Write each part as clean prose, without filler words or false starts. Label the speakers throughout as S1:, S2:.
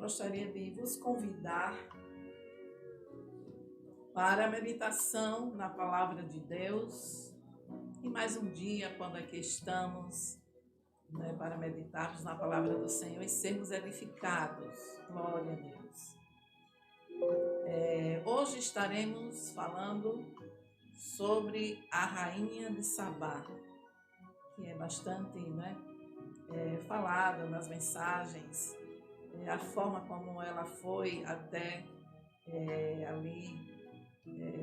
S1: gostaria de vos convidar para a meditação na Palavra de Deus. E mais um dia, quando aqui estamos, para meditarmos na Palavra do Senhor e sermos edificados. Glória a Deus. Hoje estaremos falando sobre a Rainha de Sabá, que é bastante falada nas mensagens, a forma como ela foi até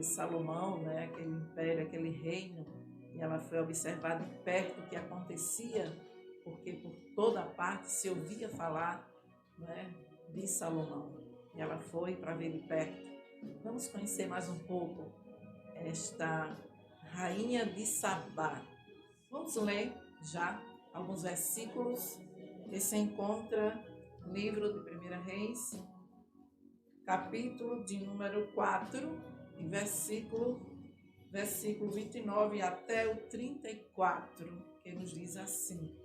S1: Salomão, aquele império, aquele reino, e ela foi observar de perto o que acontecia, porque por toda parte se ouvia falar de Salomão, e ela foi para ver de perto. Vamos conhecer mais um pouco esta Rainha de Sabá. Vamos ler já alguns versículos que se encontra no livro de 1 Reis, capítulo de número 4, e versículo 29 até o 34, que nos diz assim: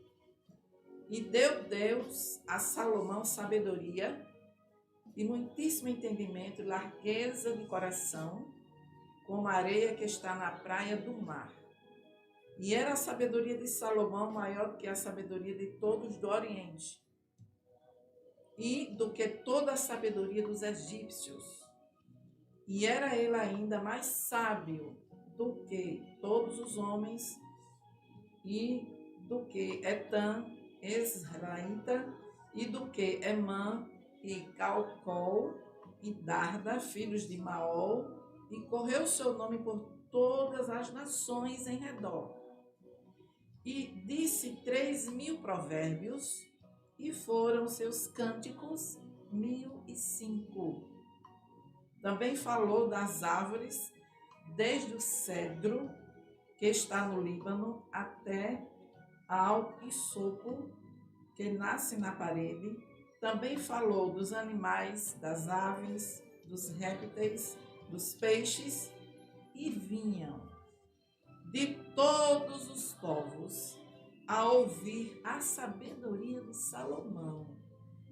S1: E deu Deus a Salomão sabedoria e muitíssimo entendimento e largueza de coração, como a areia que está na praia do mar. E era a sabedoria de Salomão maior do que a sabedoria de todos do Oriente, e do que toda a sabedoria dos egípcios. E era ele ainda mais sábio do que todos os homens, e do que Etã, Israelita, e do que Emã, e Calcol, e Darda, filhos de Maol, e correu o seu nome por todas as nações em redor. E disse 3.000 provérbios, e foram seus cânticos 1.005. Também falou das árvores, desde o cedro, que está no Líbano, até ao isopo, que nasce na parede. Também falou dos animais, das aves, dos répteis, dos peixes, e vinham de todos os povos a ouvir a sabedoria de Salomão,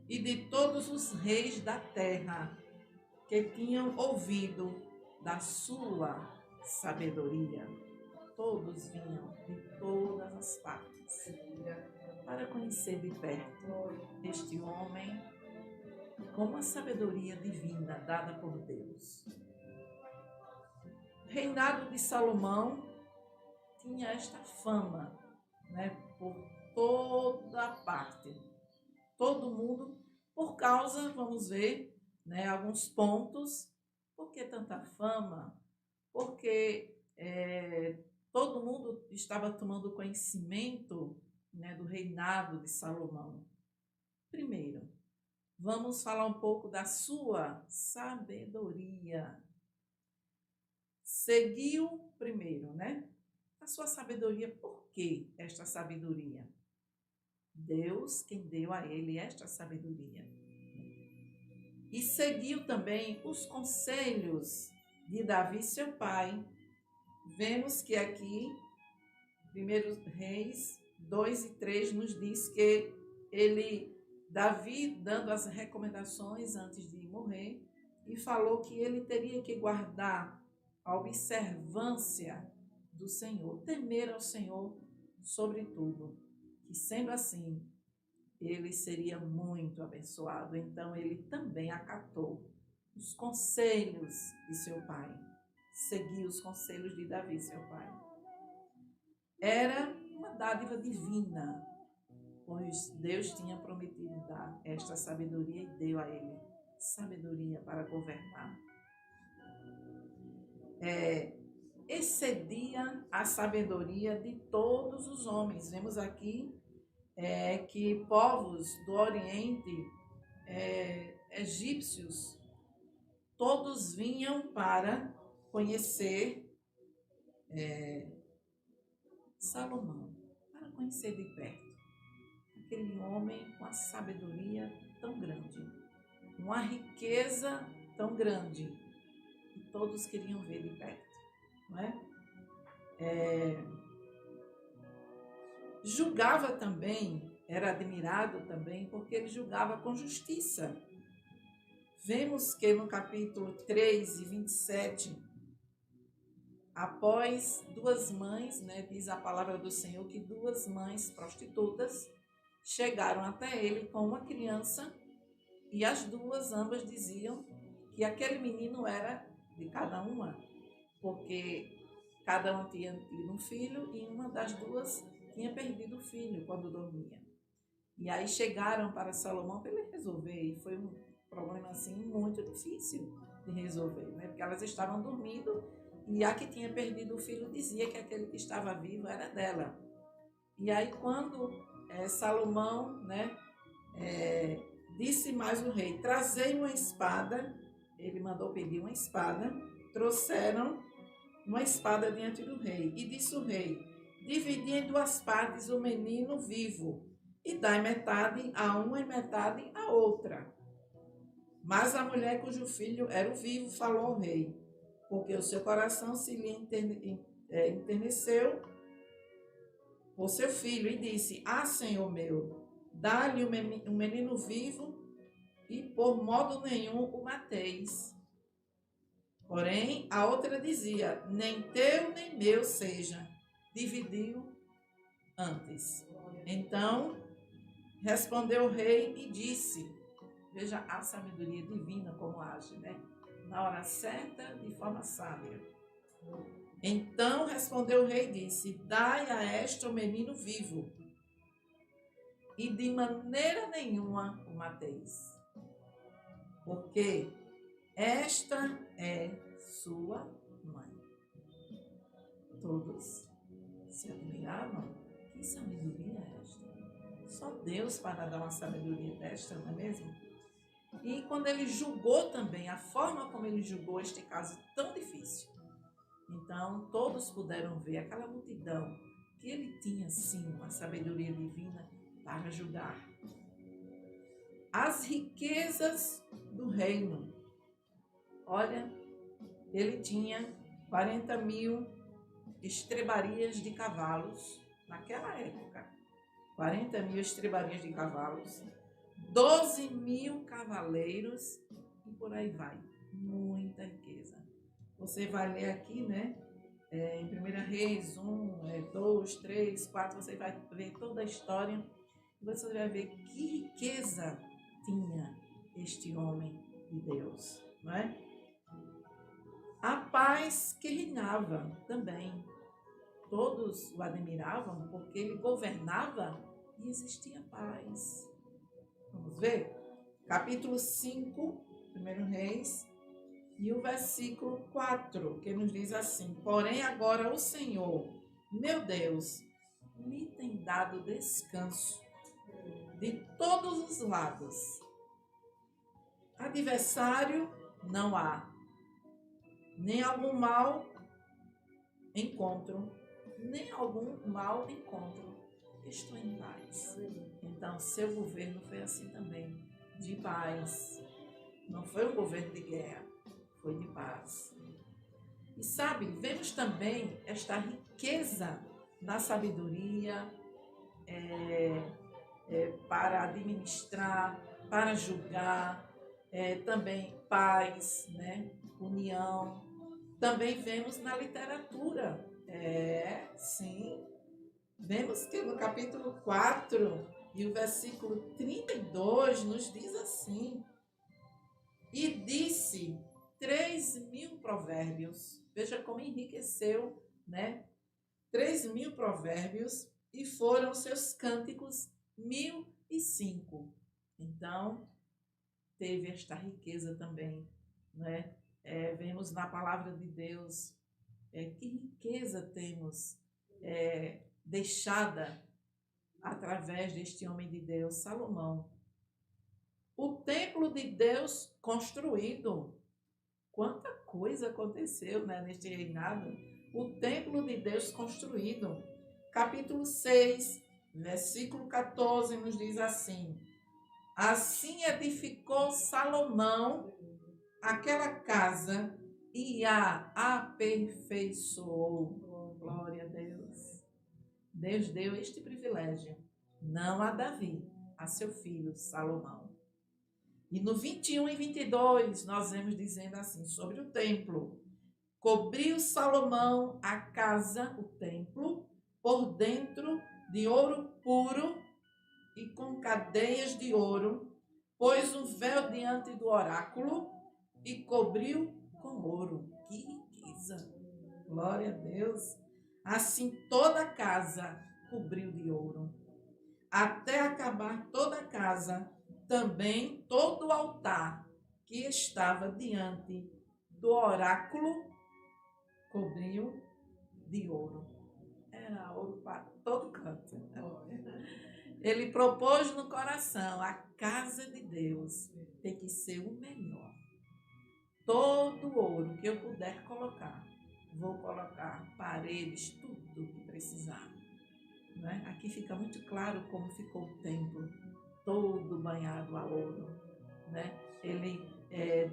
S1: e de todos os reis da terra, que tinham ouvido da sua sabedoria. Todos vinham de todas as partes para conhecer de perto este homem com uma sabedoria divina dada por Deus. O reinado de Salomão tinha esta fama, por toda parte, todo mundo, por causa, vamos ver, alguns pontos. Por que tanta fama? Porque todo mundo estava tomando conhecimento do reinado de Salomão. Primeiro, vamos falar um pouco da sua sabedoria. Seguiu primeiro, a sua sabedoria. Por que esta sabedoria? Deus quem deu a ele esta sabedoria. E seguiu também os conselhos de Davi, seu pai. Vemos que aqui, 1 Reis 2 e 3, nos diz que Davi, dando as recomendações antes de morrer, e falou que ele teria que guardar a observância do Senhor, temer ao Senhor sobre tudo, que sendo assim, ele seria muito abençoado. Então ele também acatou os conselhos de seu pai, seguiu os conselhos de Davi, seu pai. Era uma dádiva divina, pois Deus tinha prometido dar esta sabedoria e deu a ele sabedoria para governar. Excedia a sabedoria de todos os homens. Vemos aqui que povos do Oriente, egípcios, todos vinham para conhecer Salomão, para conhecer de perto aquele homem com a sabedoria tão grande, uma riqueza tão grande, e todos queriam ver de perto, Julgava também, era admirado também, porque ele julgava com justiça. vemos que no capítulo 3 e 27, após duas mães, né, diz a palavra do Senhor que duas mães prostitutas chegaram até ele com uma criança e as duas, ambas diziam que aquele menino era de cada uma, porque cada uma tinha tido um filho e uma das duas tinha perdido o filho quando dormia. E aí chegaram para Salomão para ele resolver, e foi um problema assim muito difícil de resolver, né? Porque elas estavam dormindo e a que tinha perdido o filho dizia que aquele que estava vivo era dela. E aí quando Salomão, né, disse mais o rei, trazei uma espada, ele mandou pedir uma espada, trouxeram uma espada diante do rei, e disse o rei, dividi em duas partes o menino vivo, e dai metade a uma e metade a outra. Mas a mulher cujo filho era o vivo falou ao rei, porque o seu coração se lhe enterneceu por seu filho, e disse, Senhor meu, dá-lhe um menino vivo, e por modo nenhum o mateis. Porém, a outra dizia, nem teu nem meu seja, dividiu antes. Então, respondeu o rei e disse, veja a sabedoria divina como age, né? Na hora certa, de forma sábia. Então, respondeu o rei e disse, dai a esta o menino vivo, e de maneira nenhuma o mateis. Porque esta é sua mãe. Todos se admiravam. Que sabedoria é esta? Só Deus para dar uma sabedoria desta, não é mesmo? E quando ele julgou também, a forma como ele julgou este caso tão difícil. Então, todos puderam ver aquela multidão que ele tinha, sim, uma sabedoria divina para julgar. As riquezas do reino. Olha, ele tinha 40.000 estrebarias de cavalos naquela época. 40.000 estrebarias de cavalos, 12.000 cavaleiros e por aí vai. Muita riqueza. Você vai ler aqui, né? Em 1 Reis 1, 2, 3, 4, você vai ver toda a história e você vai ver que riqueza tinha este homem de Deus, não é? A paz que reinava também. Todos o admiravam porque ele governava e existia paz. Vamos ver? Capítulo 5, 1 Reis, e o versículo 4, que nos diz assim, porém agora o Senhor, meu Deus, me tem dado descanso de todos os lados. Adversário não há, nem algum mal encontro, nem algum mal encontro. Estou em paz. Então, seu governo foi assim também, de paz. Não foi um governo de guerra, foi de paz. E sabe, vemos também esta riqueza na sabedoria para administrar, para julgar, também paz, né? União. Também vemos na literatura. Sim. Vemos que no capítulo 4 e o versículo 32 nos diz assim, e disse 3.000 provérbios. Veja como enriqueceu, né? 3.000 provérbios e foram seus cânticos 1.005. Então, teve esta riqueza também, né? Vemos na palavra de Deus que riqueza temos deixada através deste homem de Deus, Salomão. O templo de Deus construído. Quanta coisa aconteceu, né, neste reinado. O templo de Deus construído. Capítulo 6, versículo 14, nos diz assim. Assim edificou Salomão aquela casa e a aperfeiçoou. Glória a Deus. Deus deu este privilégio, não a Davi, a seu filho Salomão. E no 21 e 22, nós vemos dizendo assim, sobre o templo. Cobriu Salomão a casa, o templo, por dentro de ouro puro e com cadeias de ouro, pôs um véu diante do oráculo e cobriu com ouro. Que riqueza! Glória a Deus! Assim toda a casa cobriu de ouro. Até acabar toda a casa, também todo o altar que estava diante do oráculo cobriu de ouro. Era ouro para todo canto. Ele propôs no coração, a casa de Deus tem que ser o melhor. Todo o ouro que eu puder colocar, vou colocar paredes, tudo que precisar. Não é? Aqui fica muito claro como ficou o templo, todo banhado a ouro. Né? Ele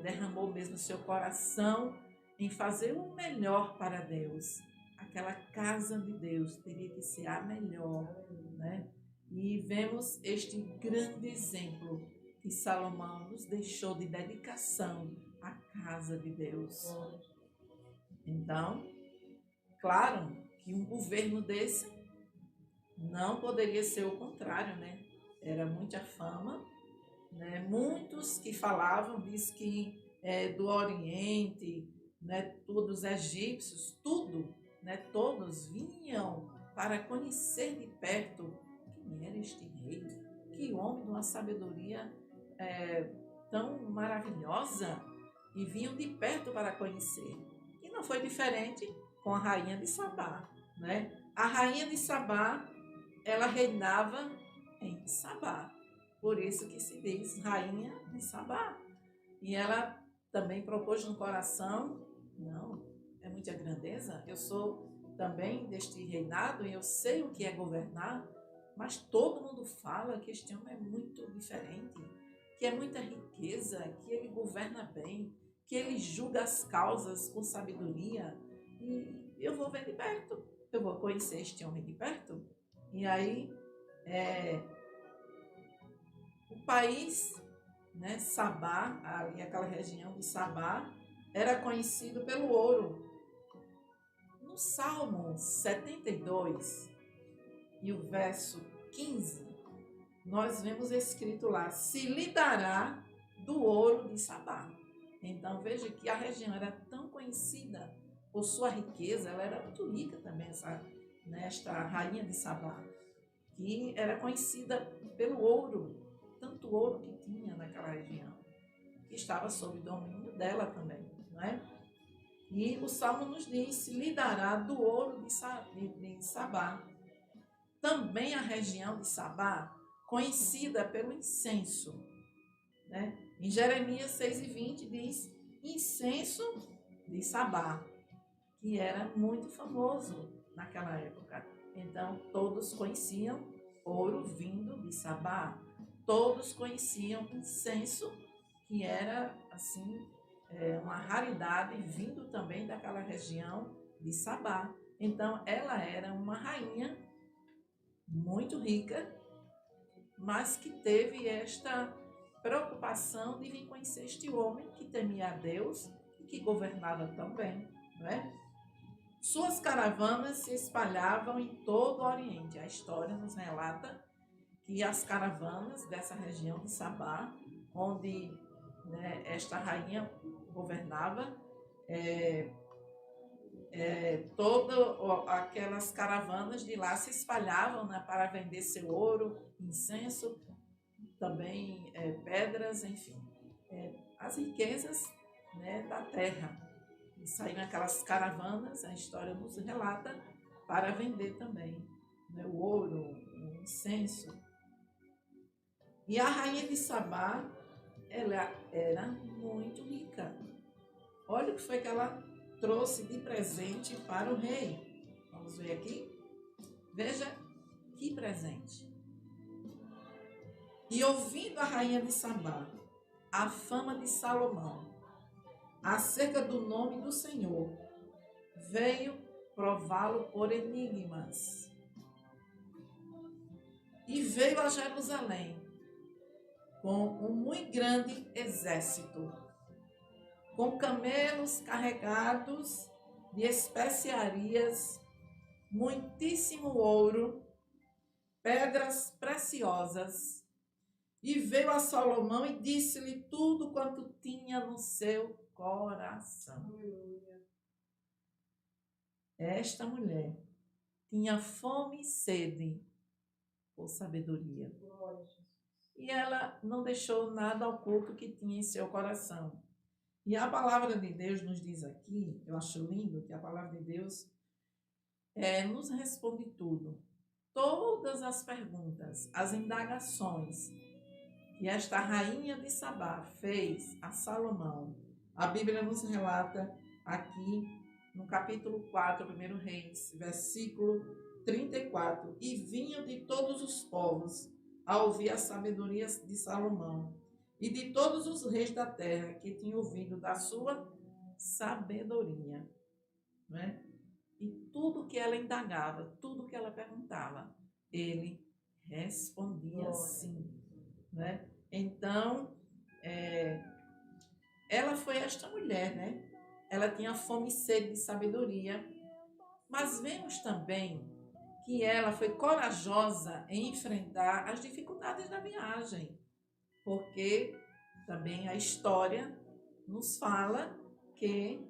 S1: derramou mesmo seu coração em fazer o melhor para Deus. Aquela casa de Deus teria que ser a melhor. Né? E vemos este grande exemplo que Salomão nos deixou de dedicação à casa de Deus. Então, claro que um governo desse não poderia ser o contrário, né? Era muita fama, né? Muitos que falavam, diz que do Oriente, né? Todos os egípcios, tudo, né? Todos vinham para conhecer de perto quem era este rei, que homem de uma sabedoria tão maravilhosa, e vinham de perto para conhecer. E não foi diferente com a rainha de Sabá, né? A rainha de Sabá, ela reinava em Sabá. Por isso que se diz rainha de Sabá. E ela também propôs no coração, não, é muita grandeza, eu sou também deste reinado e eu sei o que é governar, mas todo mundo fala que este homem é muito diferente, que é muita riqueza, que ele governa bem, que ele julga as causas com sabedoria. E eu vou ver de perto, eu vou conhecer este homem de perto. E aí, o país, né, Sabá, ali aquela região de Sabá, era conhecido pelo ouro. No Salmo 72 e o verso 15, nós vemos escrito lá, se lhe dará do ouro de Sabá. Então veja que a região era tão conhecida por sua riqueza, ela era muito rica também, esta rainha de Sabá, que era conhecida pelo ouro, tanto ouro que tinha naquela região, que estava sob domínio dela também, não é? E o Salmo nos diz, lhe dará do ouro de Sabá. Também a região de Sabá, conhecida pelo incenso, né? Em Jeremias 6:20 diz, incenso de Sabá, que era muito famoso naquela época. Então, todos conheciam ouro vindo de Sabá. Todos conheciam incenso, que era, assim, uma raridade, vindo também daquela região de Sabá. Então, ela era uma rainha muito rica, mas que teve esta preocupação de vir conhecer este homem que temia a Deus e que governava tão bem, não é? Suas caravanas se espalhavam em todo o Oriente. A história nos relata que as caravanas dessa região de Sabá, onde, né, esta rainha governava, todas aquelas caravanas de lá se espalhavam, né, para vender seu ouro, incenso, também pedras, enfim, as riquezas, né, da terra. E saíram aquelas caravanas, a história nos relata, para vender também, né, o ouro, o incenso. E a rainha de Sabá, ela era muito rica. Olha o que foi que ela trouxe de presente para o rei. Vamos ver aqui? Veja que presente. E ouvindo a rainha de Sabá a fama de Salomão acerca do nome do Senhor, veio prová-lo por enigmas. E veio a Jerusalém com um muito grande exército, com camelos carregados de especiarias, muitíssimo ouro, pedras preciosas. E veio a Salomão e disse-lhe tudo quanto tinha no seu coração. Esta mulher tinha fome e sede por sabedoria. E ela não deixou nada oculto que tinha em seu coração. E a palavra de Deus nos diz aqui, eu acho lindo que a palavra de Deus nos responde tudo. Todas as perguntas, as indagações que esta rainha de Sabá fez a Salomão, a Bíblia nos relata aqui no capítulo 4, 1 Reis, versículo 34. E vinham de todos os povos a ouvir a sabedoria de Salomão, e de todos os reis da terra que tinham ouvido da sua sabedoria. Não é? E tudo que ela indagava, tudo que ela perguntava, ele respondia sim. Né? Então, ela foi esta mulher, né? Ela tinha fome e sede de sabedoria, mas vemos também que ela foi corajosa em enfrentar as dificuldades da viagem, porque também a história nos fala que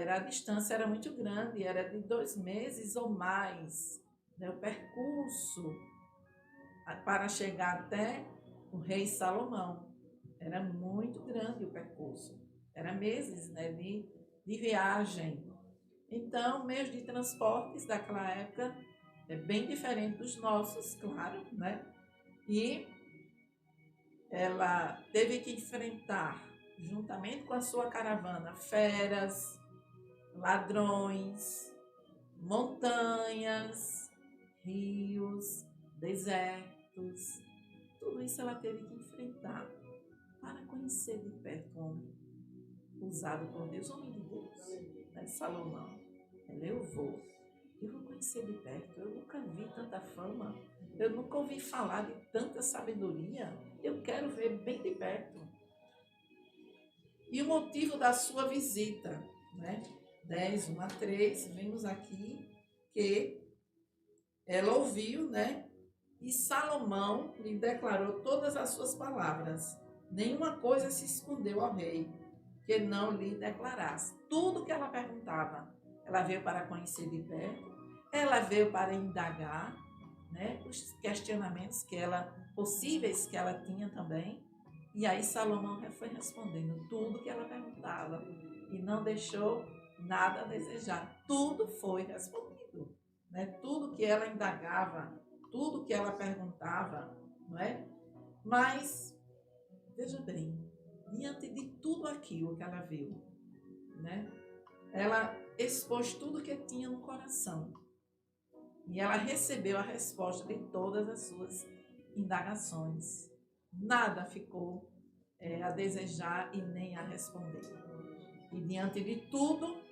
S1: a distância era muito grande, era de 2 meses ou mais, né? O percurso para chegar até o rei Salomão era muito grande o percurso, era meses, né, de viagem. Então, meios de transportes daquela época é bem diferente dos nossos, claro, né? E ela teve que enfrentar, juntamente com a sua caravana, feras, ladrões, montanhas, rios, desertos. Tudo isso ela teve que enfrentar para conhecer de perto o homem usado por Deus, homem de Deus, né? Salomão. Eu vou conhecer de perto. Eu nunca vi tanta fama, eu nunca ouvi falar de tanta sabedoria. Eu quero ver bem de perto. E o motivo da sua visita, né? 10, 1 a 3, vemos aqui que ela ouviu, né? E Salomão lhe declarou todas as suas palavras. Nenhuma coisa se escondeu ao rei, que não lhe declarasse. Tudo que ela perguntava, ela veio para conhecer de perto, ela veio para indagar, né? Os questionamentos possíveis que ela tinha também. E aí Salomão foi respondendo tudo que ela perguntava e não deixou nada a desejar. Tudo foi respondido, né? Tudo que ela indagava, tudo que ela perguntava, não é? Mas, veja bem, diante de tudo aquilo que ela viu, né? Ela expôs tudo que tinha no coração e ela recebeu a resposta de todas as suas indagações. Nada ficou a desejar e nem a responder. E diante de tudo,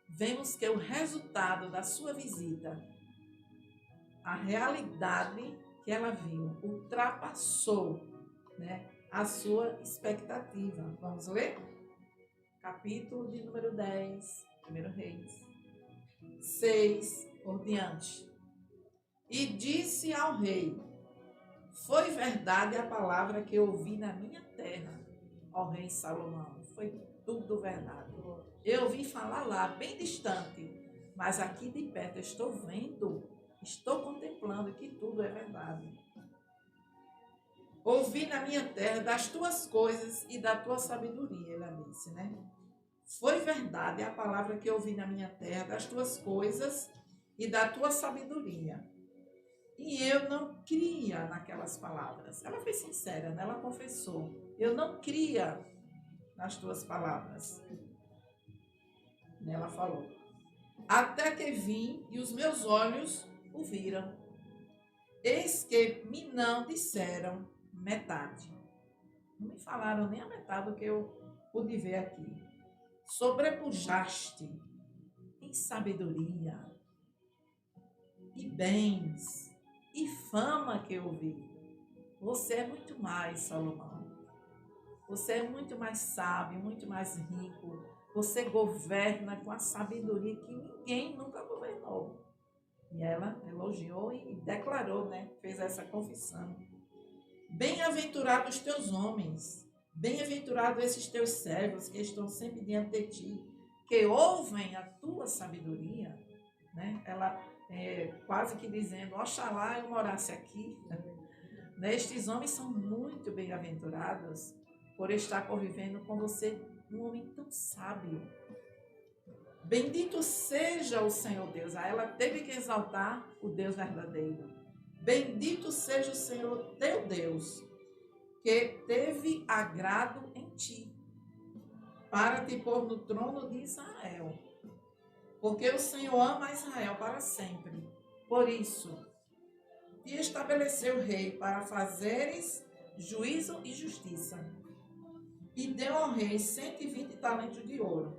S1: vemos que o resultado da sua visita, a realidade que ela viu, ultrapassou, né, a sua expectativa. Vamos ler? Capítulo de número 10, 1 Reis, 6 por diante. E disse ao rei: foi verdade a palavra que eu ouvi na minha terra, ó rei Salomão. Foi tudo verdade. Eu ouvi falar lá, bem distante, mas aqui de perto eu estou vendo, estou contemplando que tudo é verdade. Ouvi na minha terra das tuas coisas e da tua sabedoria, ela disse, né? Foi verdade a palavra que eu ouvi na minha terra das tuas coisas e da tua sabedoria. E eu não cria naquelas palavras. Ela foi sincera, né? Ela confessou. Eu não cria nas tuas palavras. Ela falou. Até que vim e os meus olhos o viram. Eis que me não disseram metade. Não me falaram nem a metade do que eu pude ver aqui. Sobrepujaste em sabedoria e bens e fama que eu vi. Você é muito mais, Salomão. Você é muito mais sábio, muito mais rico. Você governa com a sabedoria que ninguém nunca governou. E ela elogiou e declarou, né? Fez essa confissão. Bem-aventurados os teus homens, bem-aventurados esses teus servos que estão sempre diante de ti, que ouvem a tua sabedoria, né? Ela quase que dizendo, oxalá eu morasse aqui. Né? Estes homens são muito bem-aventurados por estar convivendo com você, um homem tão sábio. Bendito seja o Senhor Deus. Aí ela teve que exaltar o Deus verdadeiro. Bendito seja o Senhor teu Deus, que teve agrado em ti, para te pôr no trono de Israel. Porque o Senhor ama Israel para sempre. Por isso, te estabeleceu rei para fazeres juízo e justiça. E deu ao rei 120 talentos de ouro,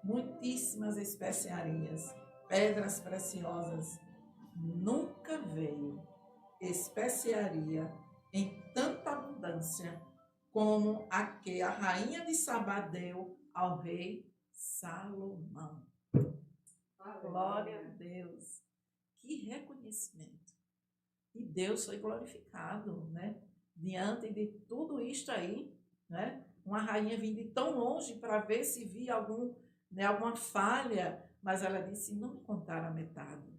S1: muitíssimas especiarias, pedras preciosas. Nunca veio especiaria em tanta abundância como a que a rainha de Sabá deu ao rei Salomão. Glória a Deus. Que reconhecimento. E Deus foi glorificado, né? Diante de tudo isto aí, né? Uma rainha vindo de tão longe para ver se via alguma falha, mas ela disse, não me contaram a metade.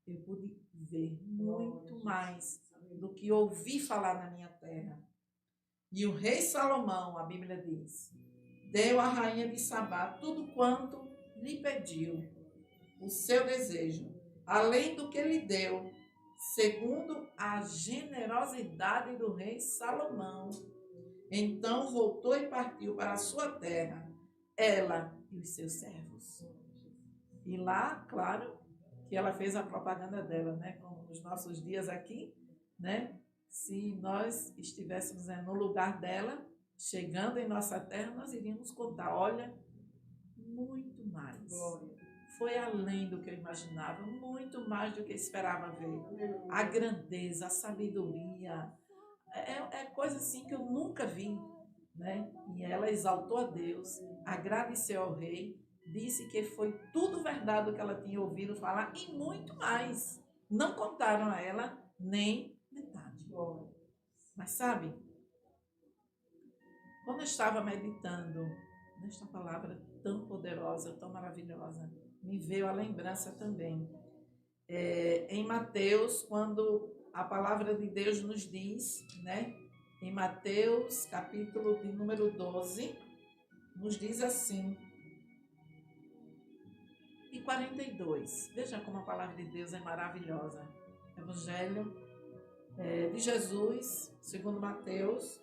S1: Eu pude ver muito mais do que ouvi falar na minha terra. E o rei Salomão, a Bíblia diz, deu à rainha de Sabá tudo quanto lhe pediu, o seu desejo, além do que lhe deu, segundo a generosidade do rei Salomão. Então voltou e partiu para a sua terra, ela e os seus servos. E lá, claro, que ela fez a propaganda dela, né? Como nos nossos dias aqui, né? Se nós estivéssemos no lugar dela, chegando em nossa terra, nós iríamos contar, olha, muito mais. Foi além do que eu imaginava, muito mais do que eu esperava ver. A grandeza, a sabedoria, é coisa assim que eu nunca vi, né? E ela exaltou a Deus, agradeceu ao rei, disse que foi tudo verdade o que ela tinha ouvido falar e muito mais. Não contaram a ela nem metade. Mas sabe, quando eu estava meditando nesta palavra tão poderosa, tão maravilhosa, me veio a lembrança também. Em Mateus, quando a palavra de Deus nos diz, né? Em Mateus, capítulo de número 12, nos diz assim, e 42. Veja como a palavra de Deus é maravilhosa. Evangelho de Jesus, segundo Mateus.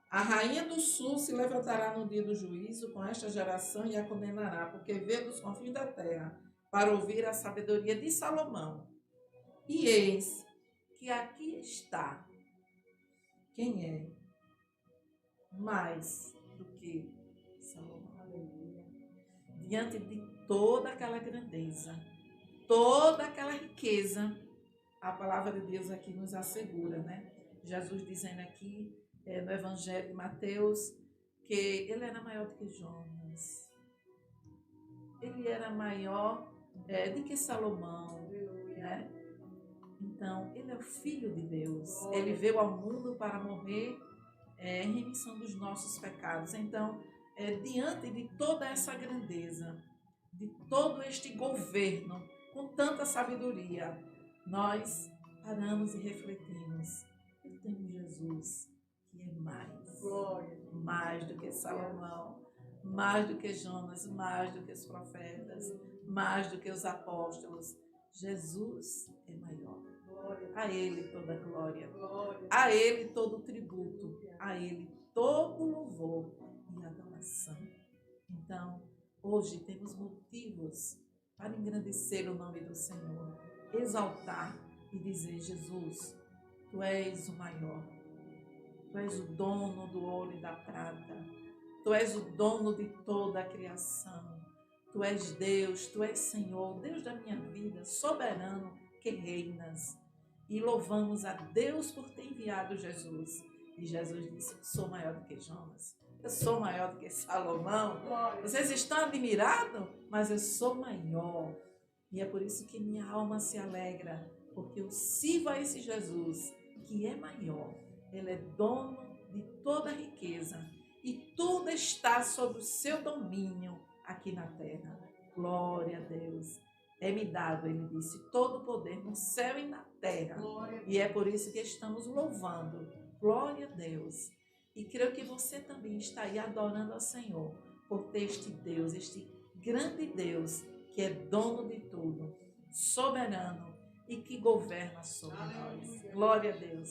S1: A rainha do sul se levantará no dia do juízo com esta geração e a condenará, porque veio dos confins da terra para ouvir a sabedoria de Salomão. E eis que aqui está. Quem é mais do que Salomão? Diante de toda aquela grandeza, toda aquela riqueza, a palavra de Deus aqui nos assegura, né? Jesus dizendo aqui no Evangelho de Mateus que ele era maior do que Jonas, ele era maior do que Salomão, né? Então, ele é o Filho de Deus, ele veio ao mundo para morrer em remissão dos nossos pecados. Então, diante de toda essa grandeza, de todo este governo, com tanta sabedoria, nós paramos e refletimos. Eu tenho Jesus, que é mais do que Salomão, mais do que Jonas, mais do que os profetas, mais do que os apóstolos. Jesus é maior. A Ele toda glória, a Ele todo tributo, a Ele todo louvor e adoração. Então, hoje temos motivos para engrandecer o nome do Senhor, exaltar e dizer, Jesus, Tu és o maior, Tu és o dono do ouro e da prata, Tu és o dono de toda a criação, Tu és Deus, Tu és Senhor, Deus da minha vida, soberano que reinas. e louvamos a Deus por ter enviado Jesus. E Jesus disse: eu sou maior do que Jonas, eu sou maior do que Salomão. Vocês estão admirados? Mas eu sou maior. E é por isso que minha alma se alegra, porque eu sirvo a esse Jesus que é maior. Ele é dono de toda a riqueza e tudo está sob o seu domínio aqui na terra. Glória a Deus. É-me dado, ele disse, todo o poder no céu e na terra. E é por isso que estamos louvando. Glória a Deus. E creio que você também está aí adorando ao Senhor por ter este Deus, este grande Deus que é dono de tudo, soberano e que governa sobre nós. Glória a Deus.